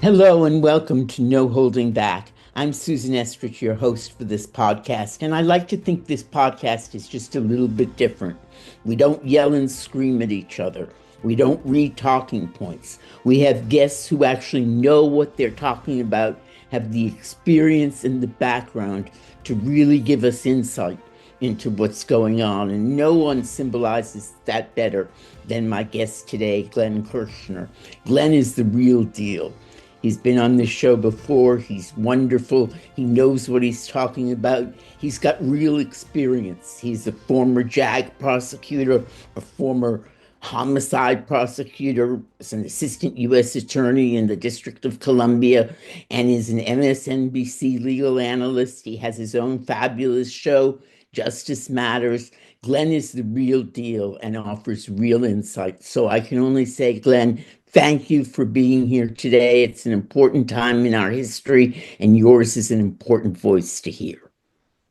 Hello and welcome to No Holding Back. I'm Susan Estrich, your host for this podcast, and I like to think this podcast is just a little bit different. We don't yell and scream at each other. We don't read talking points. We have guests who actually know what they're talking about, have the experience and the background to really give us insight into what's going on. And no one symbolizes that better than my guest today, Glenn Kirschner. Glenn is the real deal. He's been on this show before. He's wonderful. He knows what he's talking about. He's got real experience. He's a former JAG prosecutor, a former homicide prosecutor, is an assistant U.S. attorney in the District of Columbia, and is an MSNBC legal analyst. He has his own fabulous show, Justice Matters. Glenn is the real deal and offers real insight. So I can only say, Glenn, thank you for being here today. It's an important time in our history, and yours is an important voice to hear.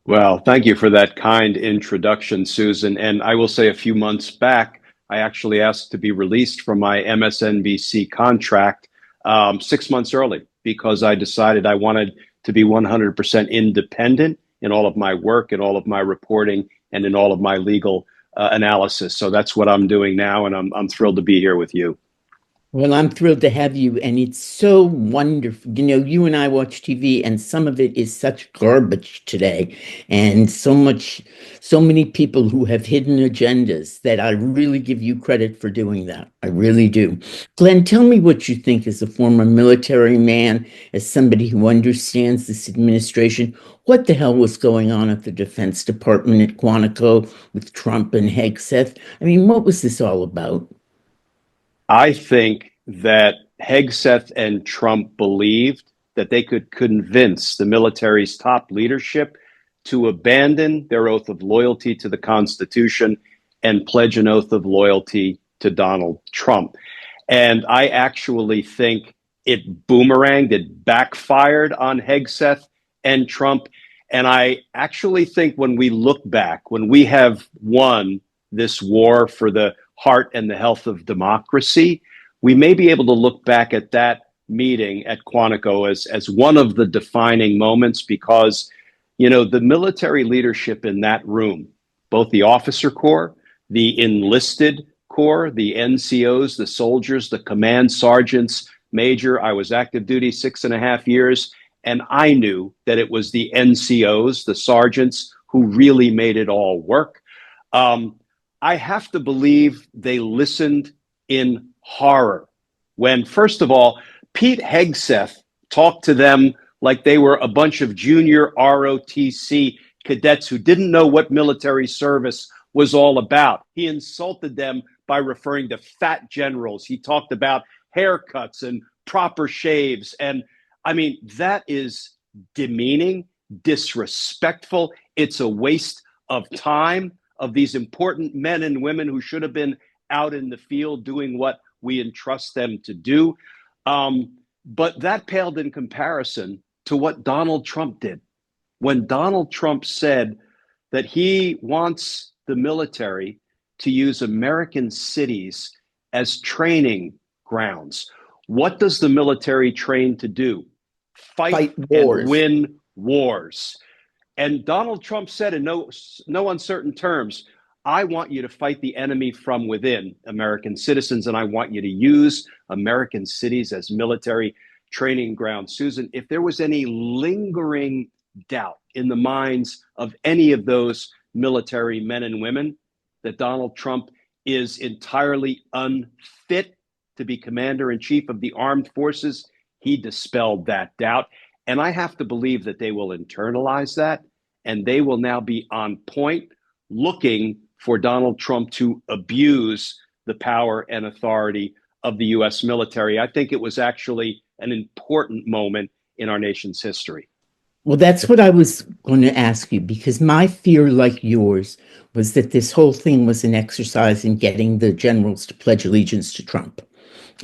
Well, thank you for that kind introduction, Susan. And I will say a few months back, I actually asked to be released from my MSNBC contract 6 months early because I decided I wanted to be 100% independent in all of my work, in all of my reporting, and in all of my legal analysis. So that's what I'm doing now, and I'm thrilled to be here with you. Well, I'm thrilled to have you, and it's so wonderful. You know, you and I watch TV, and some of it is such garbage today, and so many people who have hidden agendas that I really give you credit for doing that. I really do. Glenn, tell me what you think as a former military man, as somebody who understands this administration. What the hell was going on at the Defense Department at Quantico with Trump and Hegseth? I mean, what was this all about? I think that Hegseth and Trump believed that they could convince the military's top leadership to abandon their oath of loyalty to the Constitution and pledge an oath of loyalty to Donald Trump. And I actually think it boomeranged, it backfired on Hegseth and Trump. And I actually think when we look back, when we have won this war for the heart and the health of democracy, we may be able to look back at that meeting at Quantico as one of the defining moments because, you know, the military leadership in that room, both the officer corps, the enlisted corps, the NCOs, the soldiers, the command sergeants, major. I was active duty 6.5 years, and I knew that it was the NCOs, the sergeants, who really made it all work. I have to believe they listened in horror when, first of all, Pete Hegseth talked to them like they were a bunch of junior ROTC cadets who didn't know what military service was all about. He insulted them by referring to fat generals. He talked about haircuts and proper shaves. And I mean, that is demeaning, disrespectful. It's a waste of time of these important men and women who should have been out in the field doing what we entrust them to do. But that paled in comparison to what Donald Trump did. When Donald Trump said that he wants the military to use American cities as training grounds, what does the military train to do? Fight and Wars. win wars. And Donald Trump said in no uncertain terms, I want you to fight the enemy from within, American citizens, and I want you to use American cities as military training grounds. Susan, if there was any lingering doubt in the minds of any of those military men and women that Donald Trump is entirely unfit to be commander in chief of the armed forces, he dispelled that doubt. And I have to believe that they will internalize that and they will now be on point looking for Donald Trump to abuse the power and authority of the U.S. military. I think it was actually an important moment in our nation's history. Well, that's what I was going to ask you because my fear, like yours, was that this whole thing was an exercise in getting the generals to pledge allegiance to Trump.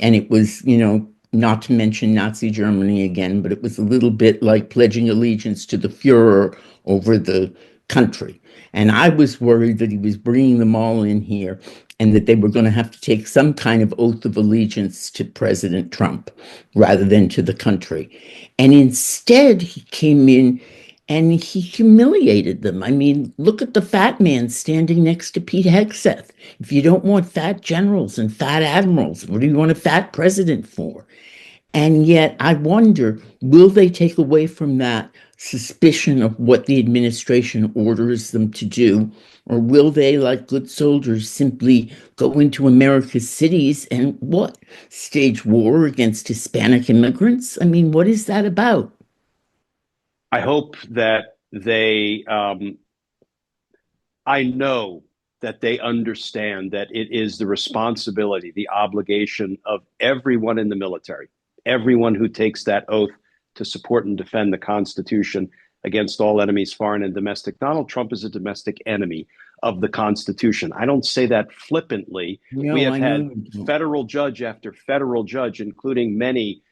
And it was, you know, not to mention Nazi Germany again, but it was a little bit like pledging allegiance to the Fuhrer over the country. And I was worried that he was bringing them all in here and that they were going to have to take some kind of oath of allegiance to President Trump rather than to the country. And instead, he came in and he humiliated them. I mean, look at the fat man standing next to Pete Hegseth. If you don't want fat generals and fat admirals, what do you want a fat president for? And yet, I wonder, will they take away from that suspicion of what the administration orders them to do? Or will they, like good soldiers, simply go into America's cities and what? Stage war against Hispanic immigrants? I mean, what is that about? I hope that I know that they understand that it is the responsibility, the obligation of everyone in the military, everyone who takes that oath to support and defend the Constitution against all enemies, foreign and domestic. Donald Trump is a domestic enemy of the Constitution. I don't say that flippantly. We No, have I know had you don't. federal judge after federal judge, including many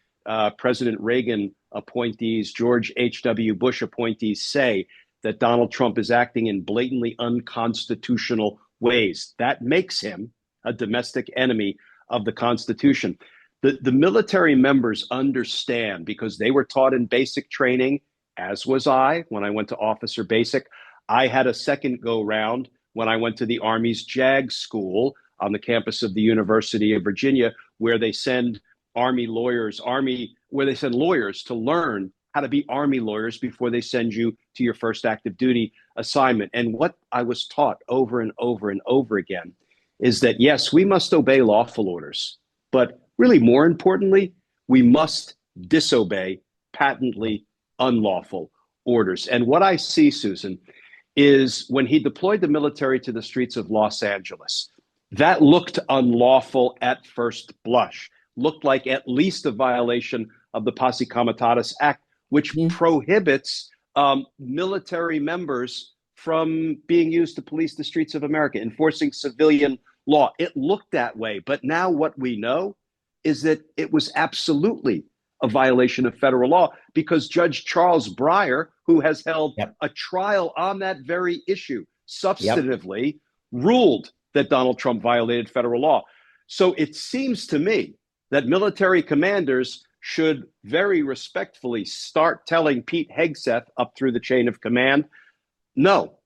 President Reagan appointees, George H.W. Bush appointees, say that Donald Trump is acting in blatantly unconstitutional ways. That makes him a domestic enemy of the Constitution. The military members understand because they were taught in basic training, as was I when I went to officer basic. I had a second go round when I went to the Army's JAG school on the campus of the University of Virginia, where they send where they send lawyers to learn how to be Army lawyers before they send you to your first active duty assignment. And what I was taught over and over and over again is that, yes, we must obey lawful orders, but really more importantly, we must disobey patently unlawful orders. And what I see, Susan, is when he deployed the military to the streets of Los Angeles, that looked unlawful at first blush, looked like at least a violation of the Posse Comitatus Act, which Mhm. prohibits military members from being used to police the streets of America, enforcing civilian law. It looked that way. But now what we know is that it was absolutely a violation of federal law because Judge Charles Breyer, who has held Yep. a trial on that very issue, Yep. substantively ruled that Donald Trump violated federal law. So it seems to me that military commanders should very respectfully start telling Pete Hegseth up through the chain of command, no,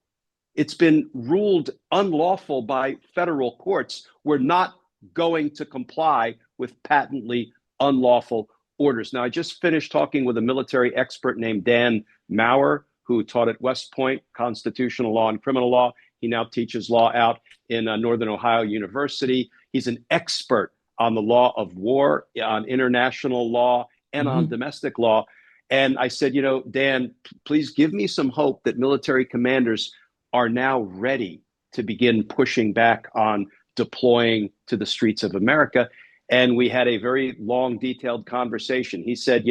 it's been ruled unlawful by federal courts. We're not going to comply with patently unlawful orders. Now, I just finished talking with a military expert named Dan Maurer, who taught at West Point constitutional law and criminal law. He now teaches law out in Northern Ohio University. He's an expert on the law of war, on international law, and on Mhm. domestic law. And I said, Dan, please give me some hope that military commanders are now ready to begin pushing back on deploying to the streets of America. And we had a very long, detailed conversation. He said,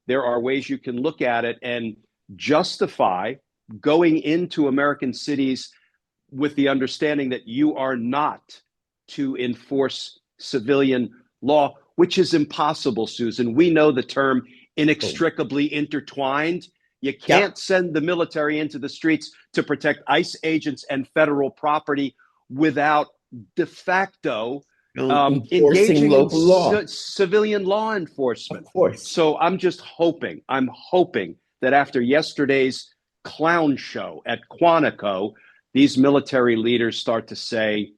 there are ways you can look at it and justify going into American cities with the understanding that you are not to enforce civilian law, which is impossible, Susan. We know the term Oh. inextricably intertwined. You Yep. can't send the military into the streets to protect ICE agents and federal property without de facto Enforcing engaging in local law. civilian law Of enforcement. course. So I'm hoping that after yesterday's clown show at Quantico, these military leaders start to say,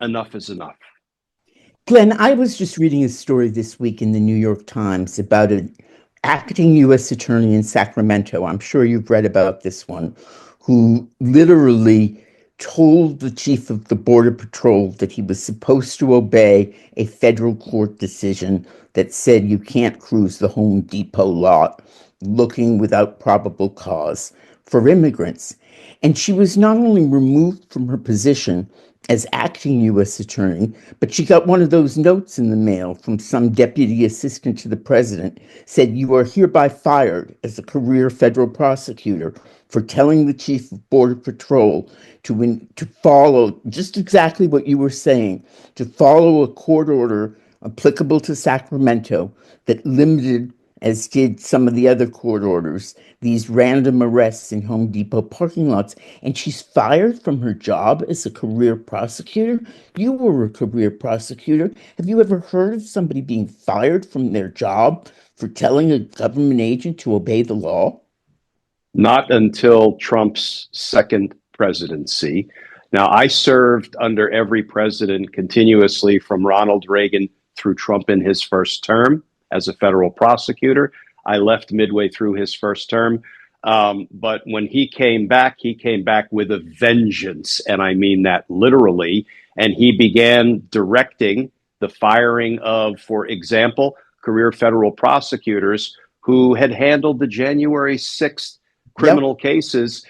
enough is enough. Glenn, I was just reading a story this week in the New York Times about an acting U.S. attorney in Sacramento. I'm sure you've read about this one, who literally told the chief of the Border Patrol that he was supposed to obey a federal court decision that said you can't cruise the Home Depot lot looking without probable cause for immigrants. And she was not only removed from her position as acting U.S. attorney, but she got one of those notes in the mail from some deputy assistant to the president, said, "You are hereby fired as a career federal prosecutor for telling the chief of Border Patrol to follow just exactly what you were saying, to follow a court order applicable to Sacramento that limited as did some of the other court orders, these random arrests in Home Depot parking lots. And she's fired from her job as a career prosecutor. You were a career prosecutor. Have you ever heard of somebody being fired from their job for telling a government agent to obey the law? Not until Trump's second presidency. Now, I served under every president continuously from Ronald Reagan through Trump in his first term as a federal prosecutor. I left midway through his first term. But when he came back with a vengeance. And I mean that literally. And he began directing the firing of, for example, career federal prosecutors who had handled the January 6th Yep. criminal cases,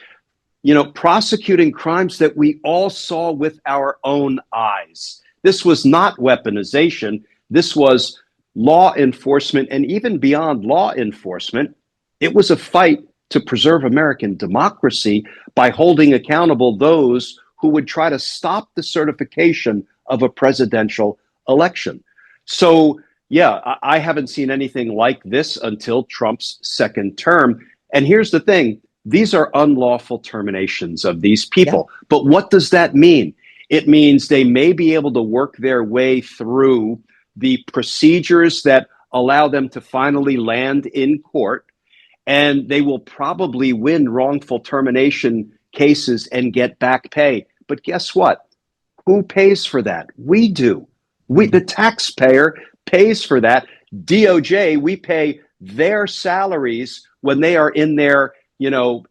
prosecuting crimes that we all saw with our own eyes. This was not weaponization. This was law enforcement. And even beyond law enforcement, it was a fight to preserve American democracy by holding accountable those who would try to stop the certification of a presidential election. So, yeah, I haven't seen anything like this until Trump's second term. And here's the thing, these are unlawful terminations of these Yep. people. But what does that mean? It means they may be able to work their way through the procedures that allow them to finally land in court, and they will probably win wrongful termination cases and get back pay. But guess what? Who pays for that? We do. The taxpayer pays for that. DOJ, we pay their salaries when they are in there,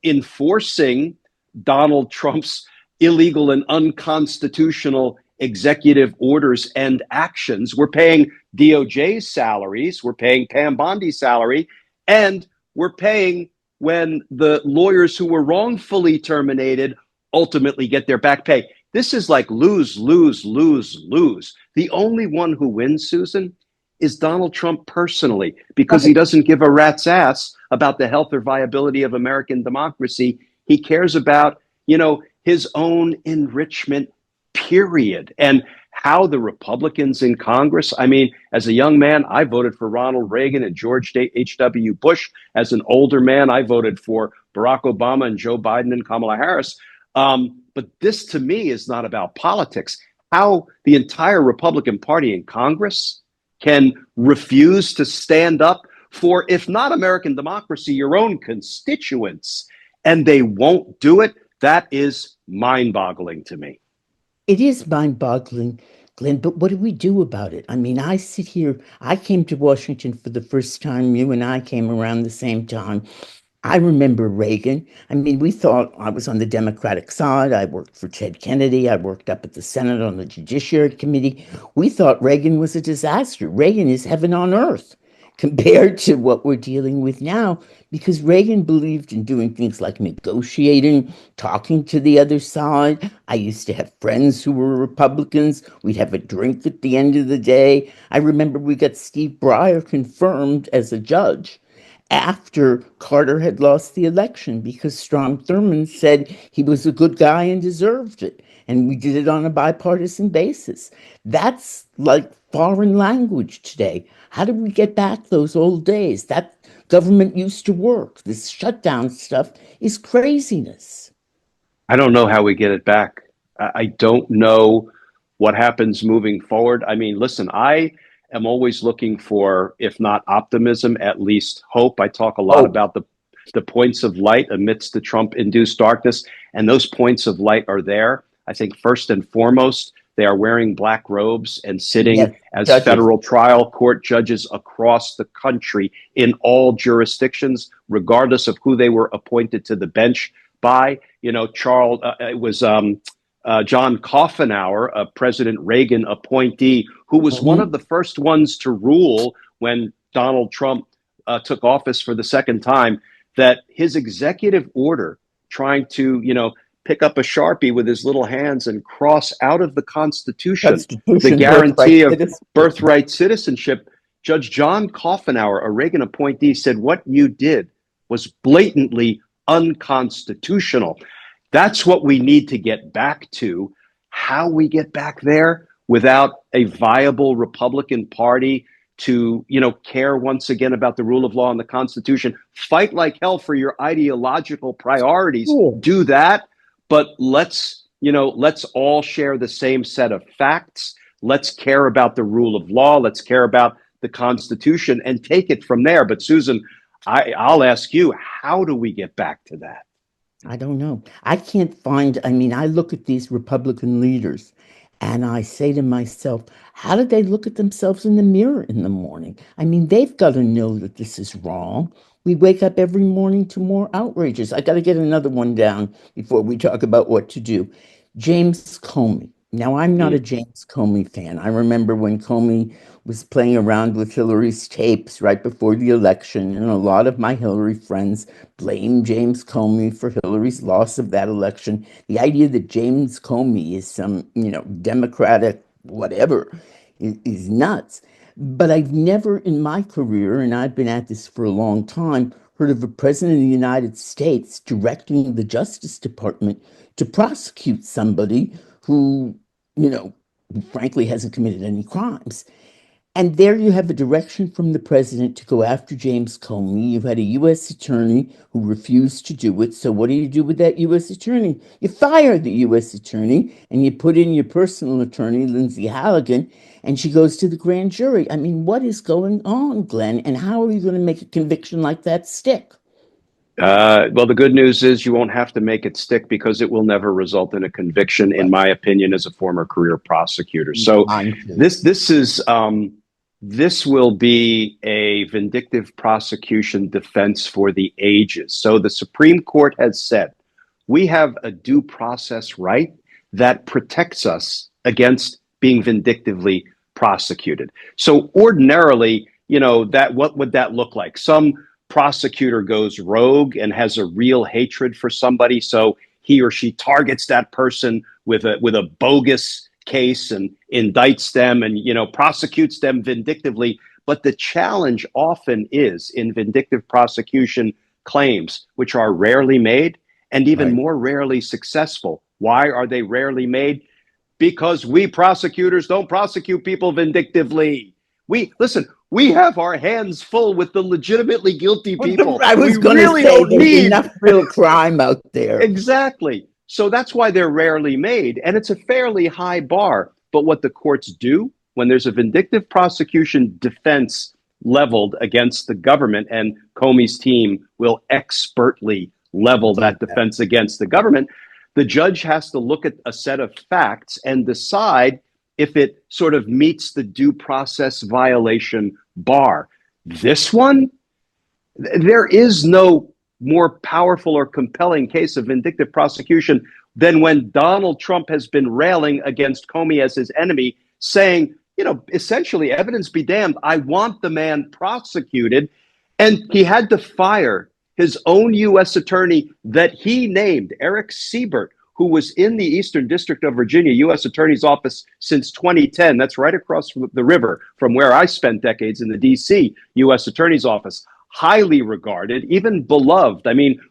enforcing Donald Trump's illegal and unconstitutional executive orders and actions. We're paying DOJ's salaries. We're paying Pam Bondi's salary. And we're paying when the lawyers who were wrongfully terminated ultimately get their back pay. This is like lose, lose, lose, lose. The only one who wins, Susan, is Donald Trump personally, because he doesn't give a rat's ass about the health or viability of American democracy. He cares about, his own enrichment, period. And how the Republicans in Congress, I mean, as a young man, I voted for Ronald Reagan and George H.W. Bush. As an older man, I voted for Barack Obama and Joe Biden and Kamala Harris. But this, to me, is not about politics. How the entire Republican Party in Congress can refuse to stand up for, if not American democracy, your own constituents, and they won't do it, that is mind-boggling to me. It is mind-boggling, Glenn, but what do we do about it? I mean, I sit here, I came to Washington for the first time. You and I came around the same time. I remember Reagan. I mean, we thought I was on the Democratic side. I worked for Ted Kennedy. I worked up at the Senate on the Judiciary Committee. We thought Reagan was a disaster. Reagan is heaven on earth compared to what we're dealing with now, because Reagan believed in doing things like negotiating, talking to the other side. I used to have friends who were Republicans. We'd have a drink at the end of the day. I remember we got Steve Breyer confirmed as a judge after Carter had lost the election, because Strom Thurmond said he was a good guy and deserved it. And we did it on a bipartisan basis. That's like foreign language today. How do we get back those old days? That government used to work. This shutdown stuff is craziness. I don't know how we get it back. I don't know what happens moving forward. I mean, listen, I am always looking for, if not optimism, at least hope. I talk a lot Hope. about the points of light amidst the Trump-induced darkness, and those points of light are there. I think first and foremost, they are wearing black robes and sitting Yes, as judges. federal trial court judges across the country in all jurisdictions, regardless of who they were appointed to the bench by. It was John Coffenauer, a President Reagan appointee, who was one of Mhm. the first ones to rule when Donald Trump took office for the second time, that his executive order trying to, pick up a Sharpie with his little hands and cross out of the Constitution the Constitution, birthright guarantee of citizenship. birthright citizenship. Judge John Coffenauer, a Reagan appointee, said what you did was blatantly unconstitutional. That's what we need to get back to. How we get back there without a viable Republican Party to, care once again about the rule of law and the Constitution. Fight like hell for your ideological priorities. Cool. Do that, but let's all share the same set of facts. Let's care about the rule of law. Let's care about the Constitution and take it from there. But Susan, I'll ask you, how do we get back to that? I don't know. I can't find, I look at these Republican leaders and I say to myself, how do they look at themselves in the mirror in the morning? They've got to know that this is wrong. We wake up every morning to more outrages. I got to get another one down before we talk about what to do. James Comey. Now, I'm not a James Comey fan. I remember when Comey was playing around with Hillary's tapes right before the election, and a lot of my Hillary friends blame James Comey for Hillary's loss of that election. The idea that James Comey is some, Democratic whatever is nuts. But I've never in my career, and I've been at this for a long time, heard of a president of the United States directing the Justice Department to prosecute somebody who, frankly hasn't committed any crimes. And there you have a direction from the president to go after James Comey. You've had a U.S. attorney who refused to do it. So what do you do with that U.S. attorney? You fire the U.S. attorney and you put in your personal attorney, Lindsay Halligan, and she goes to the grand jury. What is going on, Glenn? And how are you going to make a conviction like that stick? Well, the good news is you won't have to make it stick because it will never result in a conviction, in my opinion, as a former career prosecutor. So this will be a vindictive prosecution defense for the ages. So the Supreme Court has said we have a due process right that protects us against being vindictively prosecuted. So ordinarily, what would that look like? Some prosecutor goes rogue and has a real hatred for somebody, so he or she targets that person with a bogus case and indicts them and prosecutes them vindictively. But the challenge often is in vindictive prosecution claims, which are rarely made and even more rarely successful. Why are they rarely made? Because we prosecutors don't prosecute people vindictively. We have our hands full with the legitimately guilty people. I was going to say there's enough real crime out there. Exactly. So that's why they're rarely made. And it's a fairly high bar. But what the courts do when there's a vindictive prosecution defense leveled against the government, and Comey's team will expertly level that defense against the government, the judge has to look at a set of facts and decide if it sort of meets the due process violation bar. This one, there is no more powerful or compelling case of vindictive prosecution than when Donald Trump has been railing against Comey as his enemy, saying, essentially, evidence be damned, I want the man prosecuted. And he had to fire his own U.S. attorney that he named, Eric Siebert, who was in the Eastern District of Virginia U.S. Attorney's Office since 2010. That's right across the river from where I spent decades in the D.C. U.S. Attorney's Office. Highly regarded, even beloved.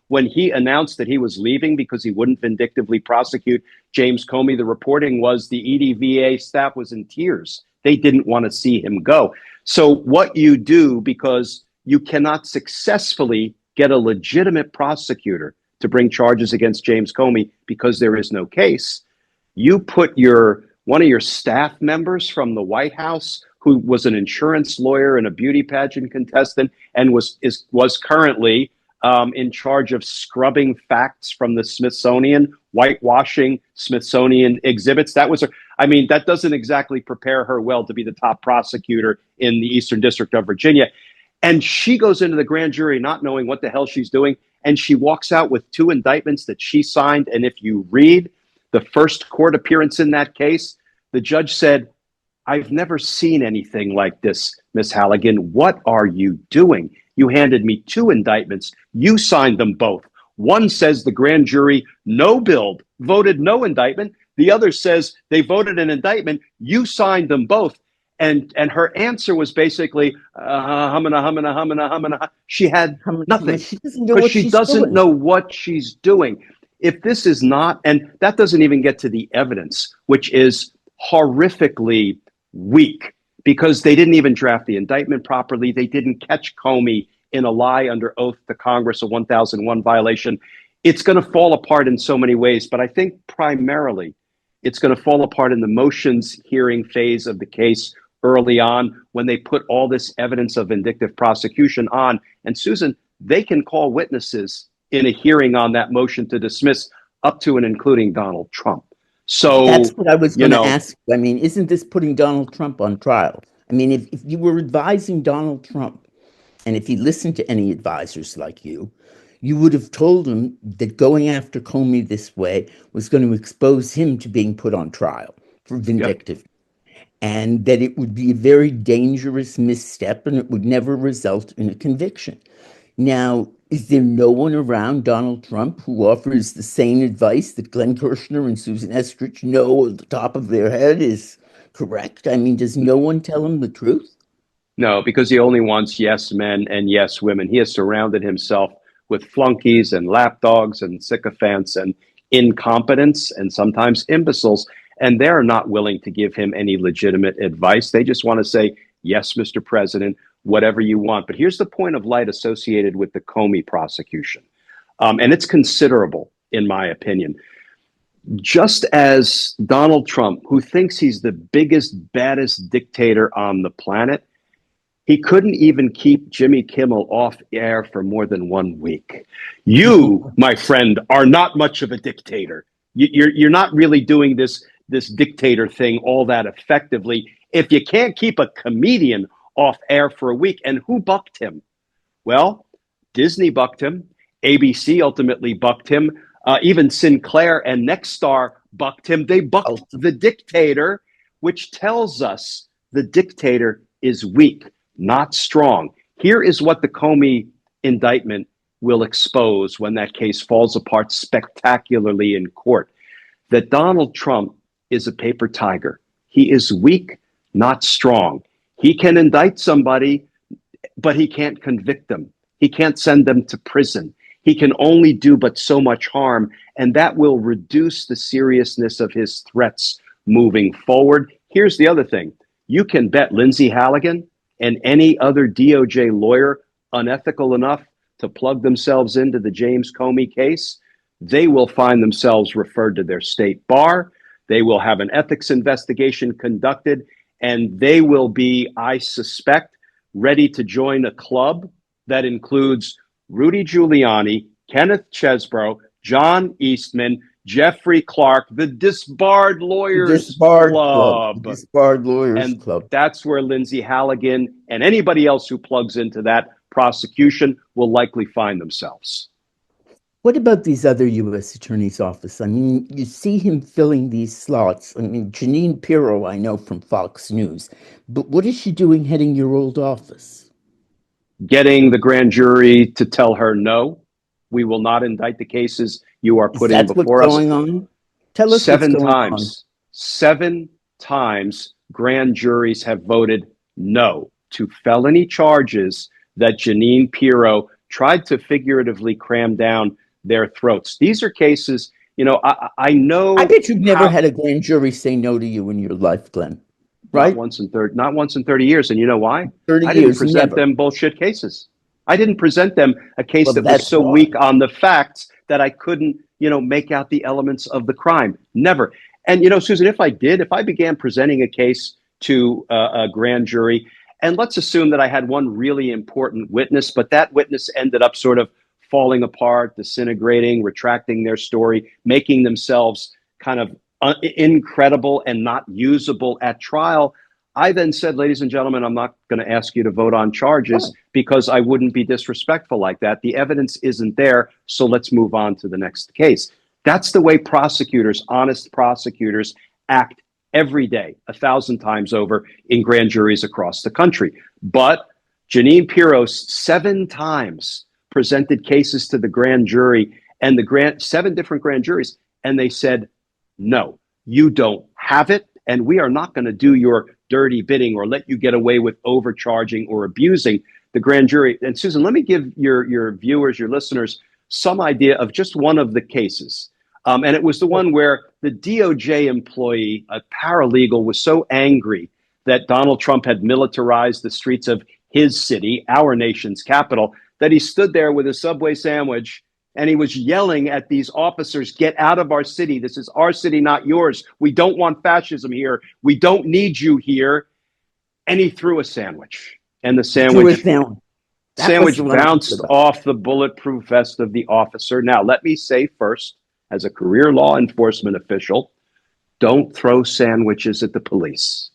When he announced that he was leaving because he wouldn't vindictively prosecute James Comey, the reporting was the EDVA staff was in tears. They didn't want to see him go. So what you do, because you cannot successfully get a legitimate prosecutor to bring charges against James Comey because there is no case, you put one of your staff members from the White House, who was an insurance lawyer and a beauty pageant contestant and was currently in charge of scrubbing facts from the Smithsonian, whitewashing Smithsonian exhibits. That doesn't exactly prepare her well to be the top prosecutor in the Eastern District of Virginia. And she goes into the grand jury not knowing what the hell she's doing. And she walks out with 2 indictments that she signed. And if you read the first court appearance in that case, the judge said, I've never seen anything like this, Miss Halligan. What are you doing? You handed me 2 indictments. You signed them both. One says the grand jury voted no indictment. The other says they voted an indictment. You signed them both. And her answer was basically, humana. She had nothing because she doesn't know what she's doing. If this is not, and that doesn't even get to the evidence, which is horrifically weak. because they didn't even draft the indictment properly. They didn't catch Comey in a lie under oath to Congress, a 1001 violation. It's going to fall apart in so many ways, but I think primarily it's going to fall apart in the motions hearing phase of the case early on when they put all this evidence of vindictive prosecution on. And Susan, they can call witnesses in a hearing on that motion to dismiss up to and including Donald Trump. That's So, what I was you going to know, ask you. I mean, isn't this putting Donald Trump on trial? I mean, if you were advising Donald Trump, and if he listened to any advisors like you would have told him that going after Comey this way was going to expose him to being put on trial for yep. vindictive, and that it would be a very dangerous misstep and it would never result in a conviction. Now, is there no one around Donald Trump who offers the same advice that Glenn Kirschner and Susan Estrich know at the top of their head is correct? I mean, does no one tell him the truth? No, because he only wants yes men and yes women. He has surrounded himself with flunkies and lapdogs and sycophants and incompetents and sometimes imbeciles. And they're not willing to give him any legitimate advice. They just want to say, yes, Mr. President, whatever you want. But here's the point of light associated with the Comey prosecution. And it's considerable, in my opinion. Just as Donald Trump, who thinks he's the biggest, baddest dictator on the planet, he couldn't even keep Jimmy Kimmel off air for more than 1 week. You, my friend, are not much of a dictator. You're not really doing this dictator thing all that effectively. If you can't keep a comedian off air for a week, and who bucked him? Well, Disney bucked him. ABC ultimately bucked him. Even Sinclair and Nexstar bucked him. They bucked the dictator, which tells us the dictator is weak, not strong. Here is what the Comey indictment will expose when that case falls apart spectacularly in court, that Donald Trump is a paper tiger. He is weak, not strong. He can indict somebody, but he can't convict them. He can't send them to prison. He can only do but so much harm, and that will reduce the seriousness of his threats moving forward. Here's the other thing. You can bet Lindsay Halligan and any other DOJ lawyer unethical enough to plug themselves into the James Comey case, they will find themselves referred to their state bar. They will have an ethics investigation conducted, and they will be, I suspect, ready to join a club that includes Rudy Giuliani, Kenneth Chesebro, John Eastman, Jeffrey Clark, the Disbarred Lawyers Club. The Disbarred Lawyers And Club. that's where Lindsay Halligan and anybody else who plugs into that prosecution will likely find themselves. What about these other U.S. attorney's office? I mean, you see him filling these slots. I mean, Jeanine Pirro, I know from Fox News. But what is she doing heading your old office? Getting the grand jury to tell her, no, we will not indict the cases you are putting before us. What's going on? Tell us what's going on. 7 times grand juries have voted no to felony charges that Jeanine Pirro tried to figuratively cram down their throats. These are cases, you know, I know. I bet you've never had a grand jury say no to you in your life, Glenn. Right? Not once in 30 years. And you know why? 30 I years, didn't present them bullshit cases. I didn't present them a case that was so weak on the facts that I couldn't, you know, make out the elements of the crime. Never. And, you know, Susan, if I began presenting a case to a grand jury, and let's assume that I had one really important witness, but that witness ended up sort of falling apart, disintegrating, retracting their story, making themselves kind of incredible and not usable at trial. I then said, ladies and gentlemen, I'm not going to ask you to vote on charges because I wouldn't be disrespectful like that. The evidence isn't there, so let's move on to the next case. That's the way prosecutors, honest prosecutors, act every day, 1,000 times over in grand juries across the country. But Jeanine Pirro 7 times presented cases to the grand jury and 7 different grand juries, and they said, no, you don't have it, and we are not going to do your dirty bidding or let you get away with overcharging or abusing the grand jury. And Susan, let me give your viewers, your listeners, some idea of just one of the cases. And it was the one where the DOJ employee, a paralegal, was so angry that Donald Trump had militarized the streets of his city, our nation's capital, that he stood there with a Subway sandwich and he was yelling at these officers, get out of our city. This is our city, not yours. We don't want fascism here. We don't need you here. And he threw a sandwich. And the Threw it down. That was sandwich the one I bounced heard about. off the bulletproof vest of the officer. Now, let me say first, as a career law enforcement official, don't throw sandwiches at the police.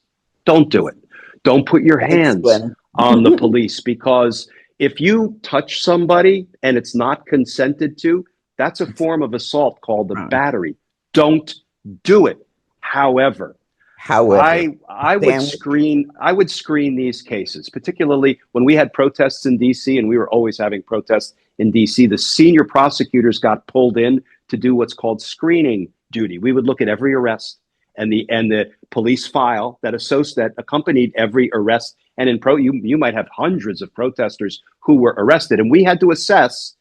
Don't do it. Don't put your Thanks, hands Glenn. on the police, because if you touch somebody and it's not consented to, that's a form of assault called a battery. Don't do it. However, However, I would sandwich. screen these cases, particularly when we had protests in DC, and we were always having protests in DC. The senior prosecutors got pulled in to do what's called screening duty. We would look at every arrest and the police file that accompanied every arrest. And you might have hundreds of protesters who were arrested, and we had to assess,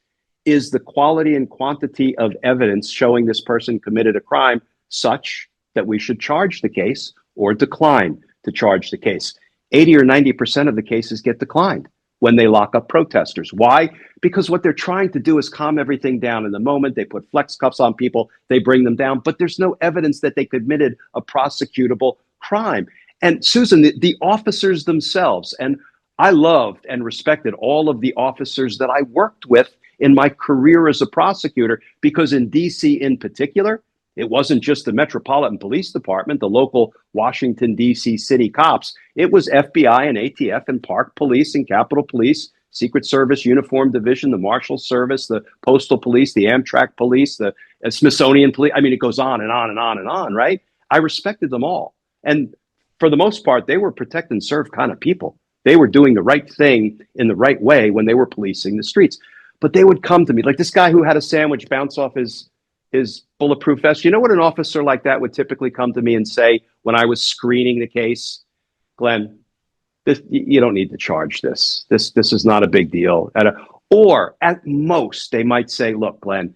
is the quality and quantity of evidence showing this person committed a crime such that we should charge the case or decline to charge the case. 80 or 90% of the cases get declined when they lock up protesters. Why? Because what they're trying to do is calm everything down in the moment. They put flex cuffs on people, they bring them down, but there's no evidence that they committed a prosecutable crime. And Susan, the officers themselves, and I loved and respected all of the officers that I worked with in my career as a prosecutor, because in DC in particular, it wasn't just the Metropolitan Police Department, the local Washington, D.C. city cops. It was FBI and ATF and Park Police and Capitol Police, Secret Service, Uniform Division, the Marshal Service, the Postal Police, the Amtrak Police, the Smithsonian Police. I mean, it goes on and on and on and on, right? I respected them all. And for the most part, they were protect and serve kind of people. They were doing the right thing in the right way when they were policing the streets. But they would come to me, like this guy who had a sandwich bounce off his bulletproof vest. You know what an officer like that would typically come to me and say when I was screening the case? Glenn, you don't need to charge this. This is not a big deal. Or at most, they might say, look, Glenn,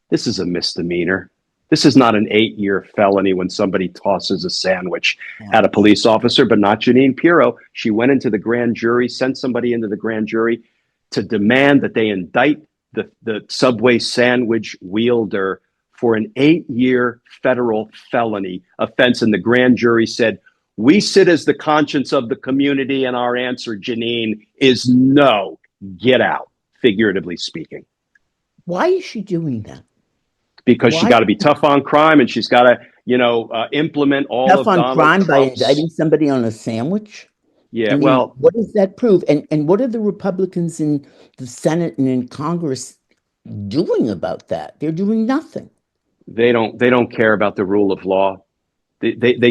this is a misdemeanor. This is not an 8-year felony when somebody tosses a sandwich at a police officer, but not Janine Pirro. She went into the grand jury, sent somebody into the grand jury to demand that they indict the Subway sandwich wielder for an 8-year federal felony offense. And the grand jury said, we sit as the conscience of the community, and our answer, Janine, is no, get out, figuratively speaking. Why is she doing that? Because she got to be tough on crime, and she's got to, implement all Tough of on Donald crime by Trump's. indicting somebody on a sandwich? Yeah, I mean, well, what does that prove? And what are the Republicans in the Senate and in Congress doing about that? They're doing nothing. they don't care about the rule of law. They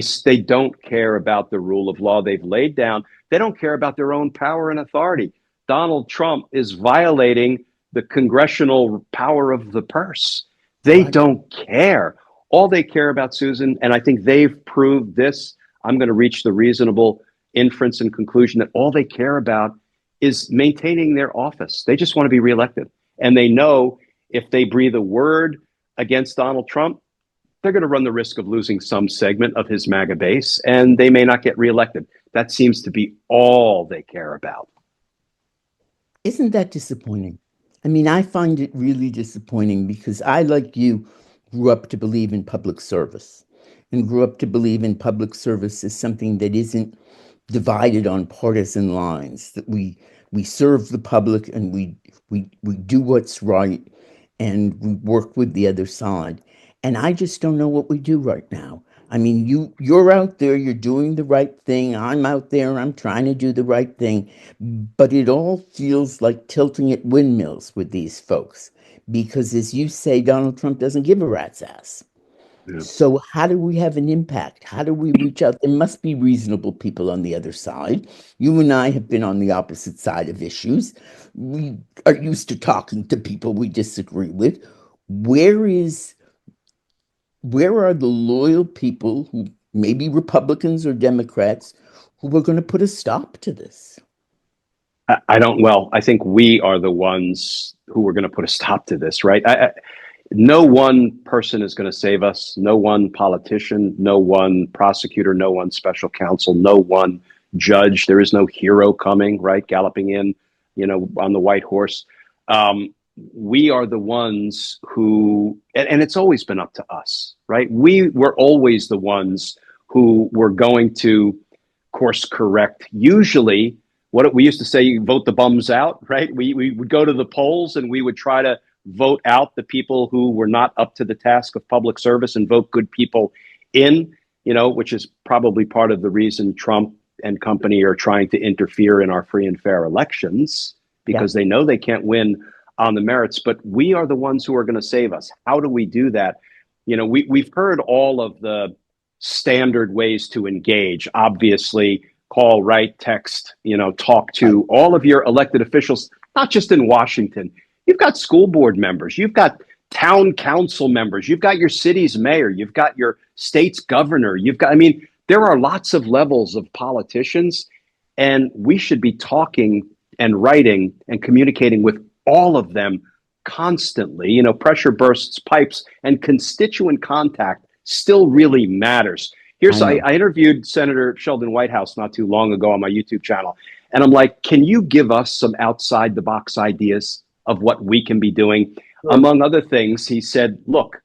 don't care about the rule of law they've laid down. They don't care about their own power and authority. Donald Trump is violating the congressional power of the purse. They don't care. All they care about, Susan, and I think they've proved this, I'm going to reach the reasonable inference and conclusion that all they care about is maintaining their office. They just want to be reelected. And they know if they breathe a word against Donald Trump, they're going to run the risk of losing some segment of his MAGA base, and they may not get reelected. That seems to be all they care about. Isn't that disappointing? I mean, I find it really disappointing because I, like you, grew up to believe in public service and grew up to believe in public service as something that isn't divided on partisan lines, that we serve the public and we do what's right and we work with the other side. And I just don't know what we do right now. I mean, you're out there, you're doing the right thing. I'm out there, I'm trying to do the right thing. But it all feels like tilting at windmills with these folks. Because as you say, Donald Trump doesn't give a rat's ass. Yeah. So how do we have an impact? How do we reach out? There must be reasonable people on the other side. You and I have been on the opposite side of issues. We are used to talking to people we disagree with. Where are the loyal people who may be Republicans or Democrats who are going to put a stop to this? I think we are the ones who are going to put a stop to this, right? No one person is going to save us. No one politician, no one prosecutor, no one special counsel, no one judge. There is no hero coming, right? Galloping in, on the white horse. We are the ones who, and it's always been up to us, right? We were always the ones who were going to course correct. Usually, what we used to say, you vote the bums out, right? We would go to the polls and we would try to vote out the people who were not up to the task of public service and vote good people in, which is probably part of the reason Trump and company are trying to interfere in our free and fair elections, because they know they can't win on the merits. But we are the ones who are going to save us. How do we do that? We've heard all of the standard ways to engage. Obviously, call, write, text, talk to all of your elected officials, not just in Washington. You've got school board members, you've got town council members, you've got your city's mayor, you've got your state's governor, there are lots of levels of politicians, and we should be talking and writing and communicating with all of them constantly. Pressure bursts pipes, and constituent contact still really matters. I interviewed Senator Sheldon Whitehouse not too long ago on my YouTube channel, and I'm like, can you give us some outside the box ideas of what we can be doing? Sure. Among other things, he said, look,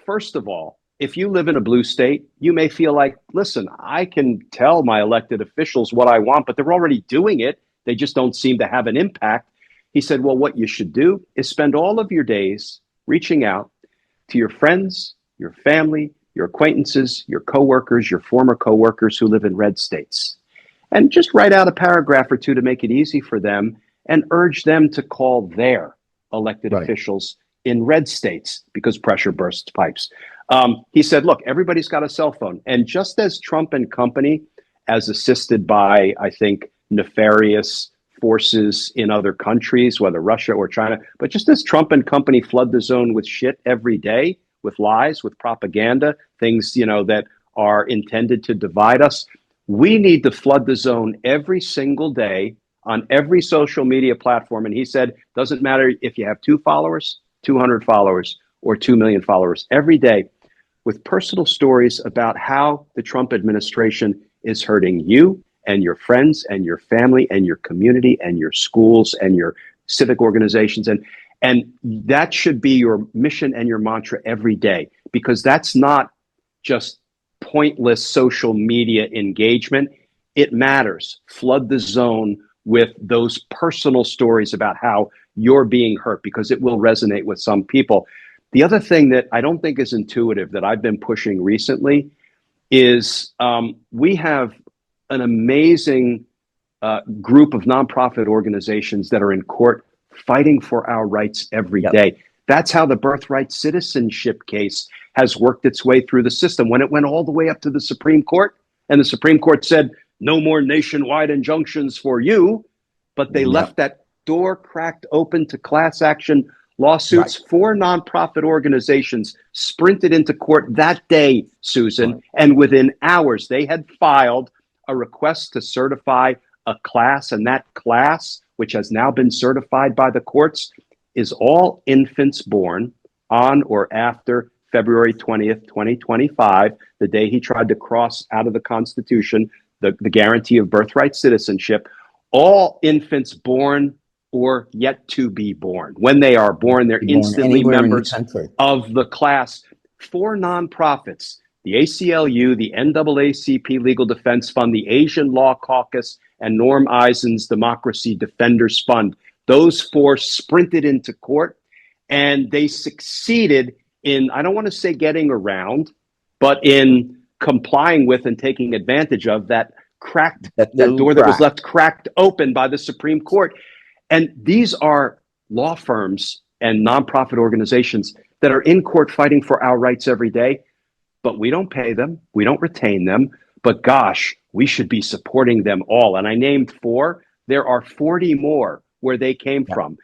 first of all, if you live in a blue state, you may feel like, listen, I can tell my elected officials what I want, but they're already doing it. They just don't seem to have an impact. He said, well, what you should do is spend all of your days reaching out to your friends, your family, your acquaintances, your coworkers, your former coworkers who live in red states, and just write out a paragraph or two to make it easy for them and urge them to call their elected officials in red states, because pressure bursts pipes. He said, look, everybody's got a cell phone. And just as Trump and company, as assisted by, I think, nefarious forces in other countries, whether Russia or China, but just as Trump and company flood the zone with shit every day, with lies, with propaganda, things, that are intended to divide us, we need to flood the zone every single day on every social media platform. And he said, doesn't matter if you have 2 followers, 200 followers, or 2 million followers, every day with personal stories about how the Trump administration is hurting you and your friends and your family and your community and your schools and your civic organizations. And that should be your mission and your mantra every day, because that's not just pointless social media engagement. It matters. Flood the zone with those personal stories about how you're being hurt, because it will resonate with some people. The other thing that I don't think is intuitive that I've been pushing recently is we have an amazing group of nonprofit organizations that are in court fighting for our rights every day. That's how the birthright citizenship case has worked its way through the system. When it went all the way up to the Supreme Court, and the Supreme Court said, no more nationwide injunctions for you, but they left that door cracked open to class action lawsuits. 4 nonprofit organizations sprinted into court that day, Susan, and within hours they had filed a request to certify a class, and that class, which has now been certified by the courts, is all infants born on or after February 20th, 2025, the day he tried to cross out of the Constitution the guarantee of birthright citizenship. All infants born or yet to be born. When they are born, they're instantly members of the class. 4 nonprofits, the ACLU, the NAACP Legal Defense Fund, the Asian Law Caucus, and Norm Eisen's Democracy Defenders Fund. Those 4 sprinted into court, and they succeeded in, I don't want to say getting around, but in complying with and taking advantage of that door that was left cracked open by the Supreme Court. And these are law firms and nonprofit organizations that are in court fighting for our rights every day, but we don't pay them, we don't retain them, but gosh, we should be supporting them all. And I named 4. There are 40 more where they came from.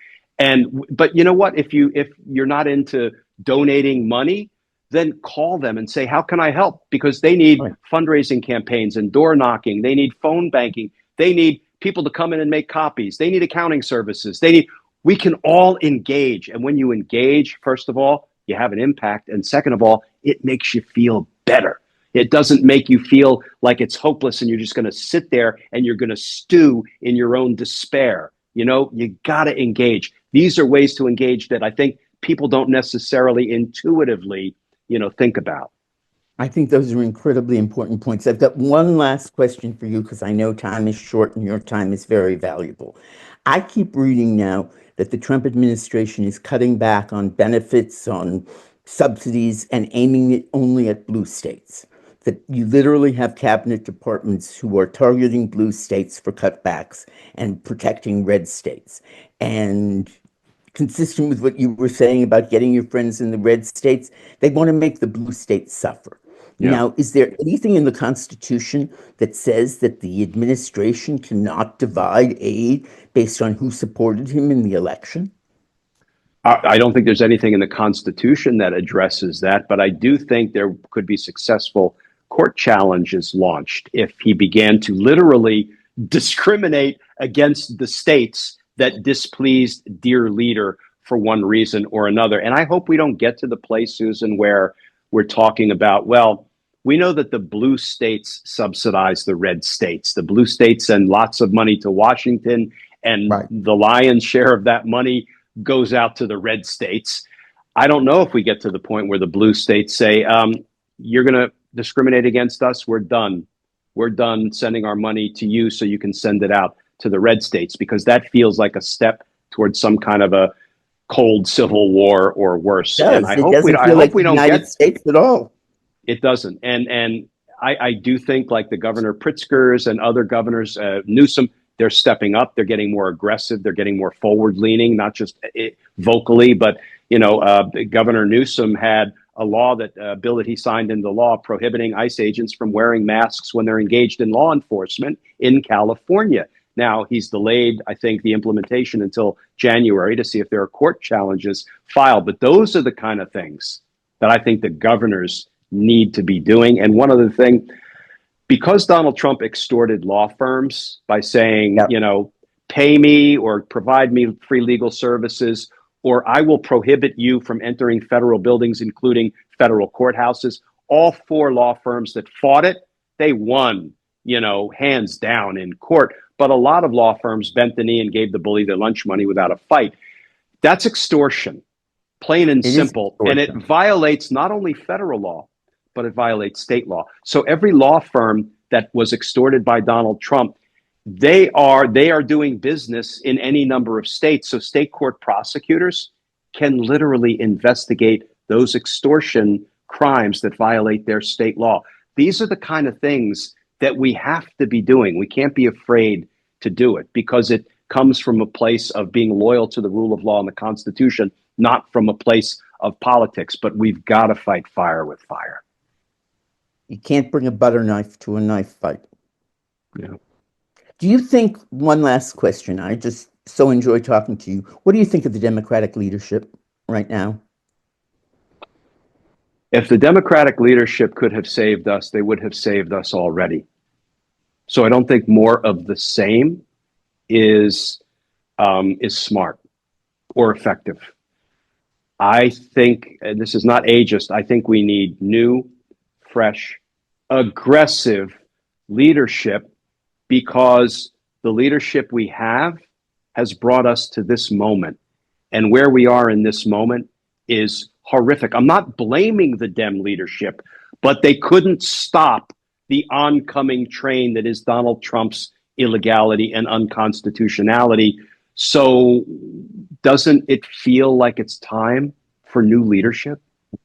But you know what? If you're not into donating money, then call them and say, how can I help? Because they need fundraising campaigns and door knocking. They need phone banking. They need people to come in and make copies. They need accounting services. They need We can all engage. And when you engage, first of all, you have an impact. And second of all, it makes you feel better. It doesn't make you feel like it's hopeless and you're just going to sit there and you're going to stew in your own despair. You know, you got to engage. These are ways to engage that I think people don't necessarily intuitively, think about. I think those are incredibly important points. I've got one last question for you because I know time is short and your time is very valuable. I keep reading now that the Trump administration is cutting back on benefits, on subsidies, and aiming it only at blue states. That you literally have cabinet departments who are targeting blue states for cutbacks and protecting red states. And consistent with what you were saying about getting your friends in the red states, they want to make the blue states suffer. Yeah. Now, is there anything in the Constitution that says that the administration cannot divide aid based on who supported him in the election? I don't think there's anything in the Constitution that addresses that, but I do think there could be successful court challenges launched if he began to literally discriminate against the states that displeased dear leader for one reason or another. And I hope we don't get to the place, Susan, where we're talking about, well, we know that the blue states subsidize the red states. The blue states send lots of money to Washington, and Right. the lion's share of that money goes out to the red states. I don't know if we get to the point where the blue states say, you're going to discriminate against us. We're done. We're done sending our money to you so you can send it out to the red states, because that feels like a step towards some kind of a cold civil war or worse. It And does. I It hope doesn't feel like the we don't United get States at all. it doesn't. And I do think like the Governor Pritzkers and other governors, Newsom, they're stepping up. They're getting more aggressive. They're getting more forward leaning, not just vocally, but, Governor Newsom had a law bill that he signed into law prohibiting ICE agents from wearing masks when they're engaged in law enforcement in California. Now, he's delayed, I think, the implementation until January to see if there are court challenges filed. But those are the kind of things that I think the governors need to be doing. And one other thing, because Donald Trump extorted law firms by saying, Yep. Pay me or provide me free legal services, or I will prohibit you from entering federal buildings, including federal courthouses. All four law firms that fought it, they won, hands down in court. But a lot of law firms bent the knee and gave the bully their lunch money without a fight. That's extortion, plain and It is simple. And it extortion. violates not only federal law, but it violates state law. So every law firm that was extorted by Donald Trump, they are doing business in any number of states. So state court prosecutors can literally investigate those extortion crimes that violate their state law. These are the kind of things that we have to be doing. We can't be afraid to do it because it comes from a place of being loyal to the rule of law and the Constitution, not from a place of politics. But we've got to fight fire with fire. You can't bring a butter knife to a knife fight. Yeah. Do you think, one last question, I just so enjoy talking to you. What do you think of the Democratic leadership right now? If the Democratic leadership could have saved us, they would have saved us already. So I don't think more of the same is smart or effective. I think, and this is not ageist, I think we need new, fresh, aggressive leadership, because the leadership we have has brought us to this moment. And where we are in this moment is horrific. I'm not blaming the Dem leadership, but they couldn't stop the oncoming train that is Donald Trump's illegality and unconstitutionality. So doesn't it feel like it's time for new leadership?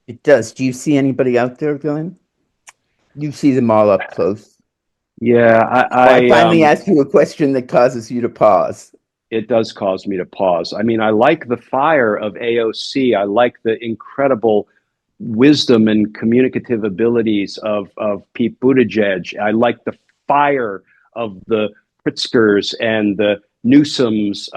It does. Do you see anybody out there, Glenn? You see them all up close. Yeah, I finally asked you a question that causes you to pause. It does cause me to pause. I mean, I like the fire of AOC. I like the incredible wisdom and communicative abilities of Pete Buttigieg. I like the fire of the Pritzkers and the Newsoms.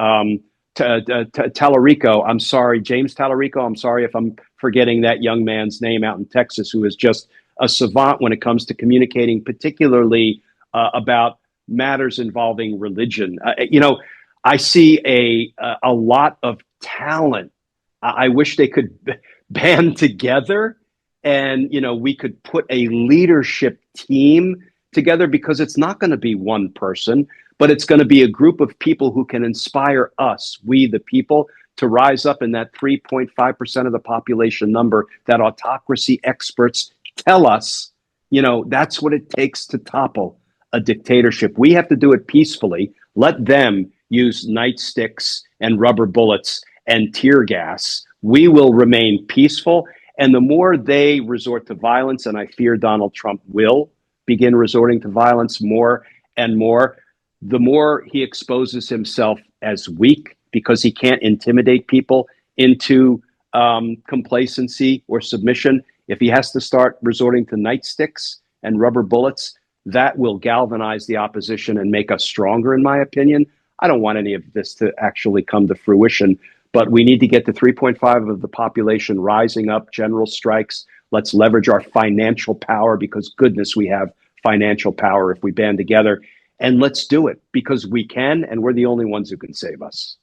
Tallarico, I'm sorry, James Tallarico. I'm sorry if I'm forgetting that young man's name out in Texas, who is just a savant when it comes to communicating, particularly about matters involving religion. I see a lot of talent. I wish they could band together, and we could put a leadership team together, because it's not going to be one person, but it's going to be a group of people who can inspire us, we the people, to rise up in that 3.5% of the population number that autocracy experts tell us, that's what it takes to topple a dictatorship. We have to do it peacefully. Let them use nightsticks and rubber bullets and tear gas. We will remain peaceful. And the more they resort to violence, and I fear Donald Trump will begin resorting to violence more and more, the more he exposes himself as weak, because he can't intimidate people into complacency or submission. If he has to start resorting to nightsticks and rubber bullets, that will galvanize the opposition and make us stronger, in my opinion. I don't want any of this to actually come to fruition, but we need to get to 3.5 of the population rising up, general strikes. Let's leverage our financial power, because goodness, we have financial power if we band together. And let's do it, because we can, and we're the only ones who can save us.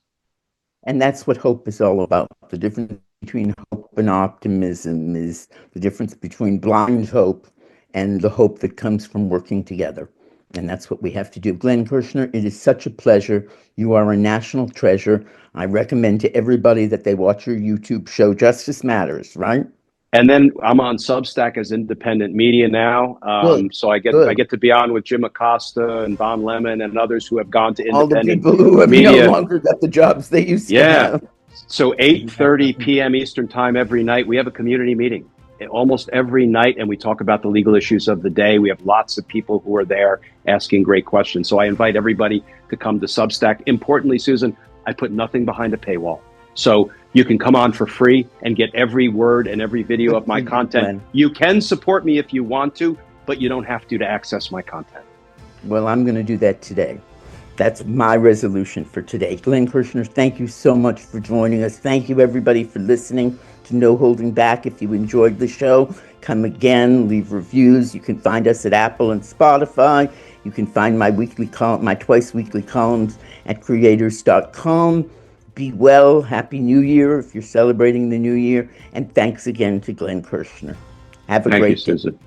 And that's what hope is all about. The difference between hope and optimism is the difference between blind hope and the hope that comes from working together. And that's what we have to do. Glenn Kirschner, it is such a pleasure. You are a national treasure. I recommend to everybody that they watch your YouTube show, Justice Matters, right? And then I'm on Substack as independent media now. So I get to be on with Jim Acosta and Don Lemon and others who have gone to independent all the people who have media. no longer got the jobs they used to have. So 8:30 p.m. Eastern time every night, we have a community meeting almost every night, and we talk about the legal issues of the day. We have lots of people who are there asking great questions. So I invite everybody to come to Substack. Importantly, Susan, I put nothing behind a paywall. So you can come on for free and get every word and every video of my content. You can support me if you want to, but you don't have to access my content. Well, I'm going to do that today. That's my resolution for today. Glenn Kirschner, thank you so much for joining us. Thank you, everybody, for listening to No Holding Back. If you enjoyed the show, come again, leave reviews. You can find us at Apple and Spotify. You can find my twice weekly columns at creators.com. Be well. Happy New Year if you're celebrating the new year. And thanks again to Glenn Kirschner. Have a great day. Thank you, Susan.